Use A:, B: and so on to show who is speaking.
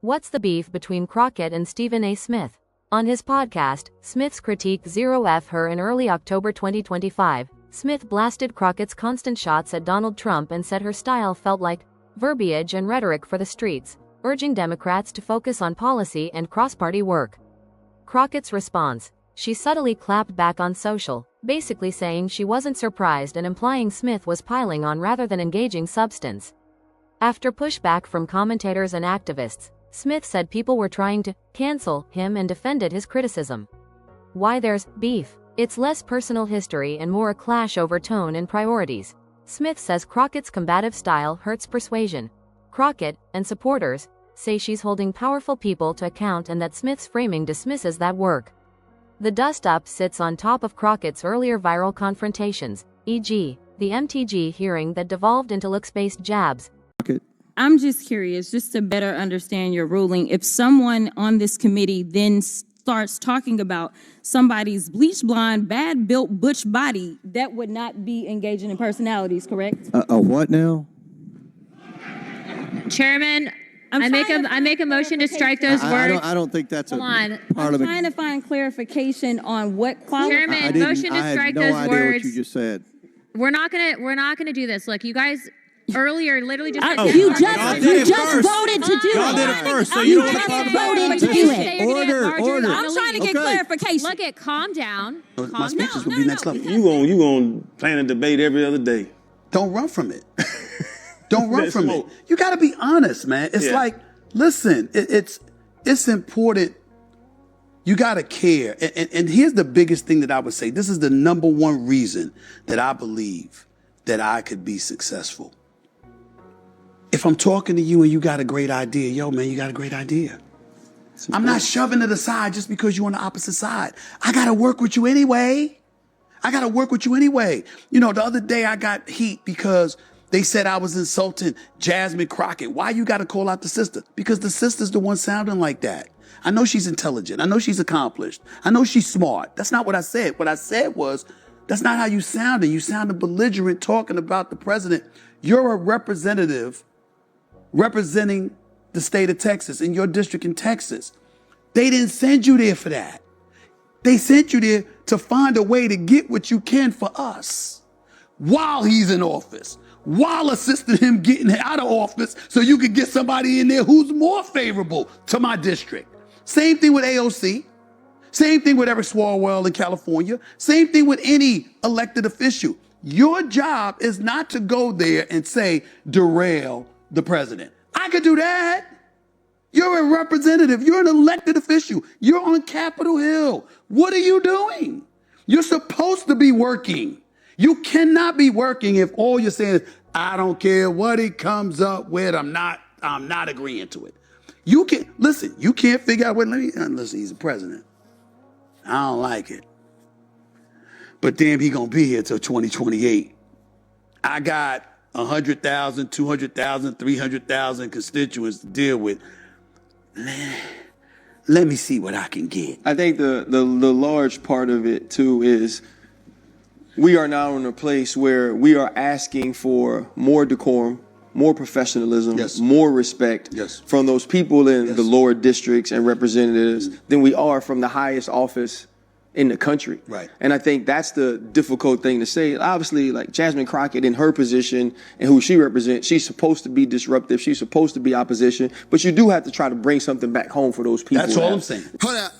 A: What's the beef between Crockett and Stephen A. Smith? On his podcast, Smith's Critique 0F Her in early October 2025, Smith blasted Crockett's constant shots at Donald Trump and said her style felt like verbiage and rhetoric for the streets, urging Democrats to focus on policy and cross-party work. Crockett's response: she subtly clapped back on social, basically saying she wasn't surprised and implying Smith was piling on rather than engaging substance. After pushback from commentators and activists, Smith said people were trying to cancel him and defended his criticism. Why there's beef? It's less personal history and more a clash over tone and priorities. Smith says Crockett's combative style hurts persuasion. Crockett and supporters say she's holding powerful people to account and that Smith's framing dismisses that work. The dust-up sits on top of Crockett's earlier viral confrontations, e.g., the MTG hearing that devolved into looks-based jabs.
B: I'm just curious, just to better understand your ruling, if someone on this committee then starts talking about somebody's bleach blonde, bad-built butch body, that would not be engaging in personalities, correct?
C: A what now?
D: Chairman, I make a motion to strike those words.
C: I don't think that's
D: Hold on.
C: part
B: I'm
C: of the...
B: trying to find clarification on what qualifies.
D: Chairman, motion to strike those
C: I had no idea
D: words.
C: what you just said.
D: We're not gonna do this. Look, you guys earlier literally just said
B: You just voted to do it.
E: Y'all did it first, so you don't want to talk about
B: voted to do it.
C: Order.
B: I'm trying to get clarification.
D: Look, calm down.
F: My speeches will be next level.
E: You gonna plan a debate every other day.
F: Don't run from it. Don't run from it. You got to be honest, man. It's like, listen, it's important. You got to care. And here's the biggest thing that I would say. This is the number one reason that I believe that I could be successful. If I'm talking to you and you got a great idea, yo, man, you got a great idea. I'm not shoving it aside just because you're on the opposite side. I got to work with you anyway. You know, the other day I got heat because they said I was insulting Jasmine Crockett. Why you got to call out the sister? Because the sister's the one sounding like that. I know she's intelligent. I know she's accomplished. I know she's smart. That's not what I said. What I said was, that's not how you sounded. You sounded belligerent talking about the president. You're a representative representing the state of Texas in your district in Texas. They didn't send you there for that. They sent you there to find a way to get what you can for us while he's in office, while assisting him getting out of office so you could get somebody in there who's more favorable to my district. Same thing with AOC. Same thing with Eric Swalwell in California. Same thing with any elected official. Your job is not to go there and say, derail the president. I could do that. You're a representative. You're an elected official. You're on Capitol Hill. What are you doing? You're supposed to be working. You cannot be working if all you're saying is, I don't care what he comes up with. I'm not agreeing to it. You can't figure out listen, he's the president. I don't like it. But damn, he gonna be here till 2028. I got 100,000, 200,000, 300,000 constituents to deal with. Let me see what I can get.
G: I think the large part of it too is we are now in a place where we are asking for more decorum, more professionalism, more respect from those people in the lower districts and representatives than we are from the highest office in the country.
F: Right.
G: And I think that's the difficult thing to say. Obviously, like Jasmine Crockett in her position and who she represents, she's supposed to be disruptive. She's supposed to be opposition. But you do have to try to bring something back home for those people.
F: That's all I'm saying.
C: Hold up.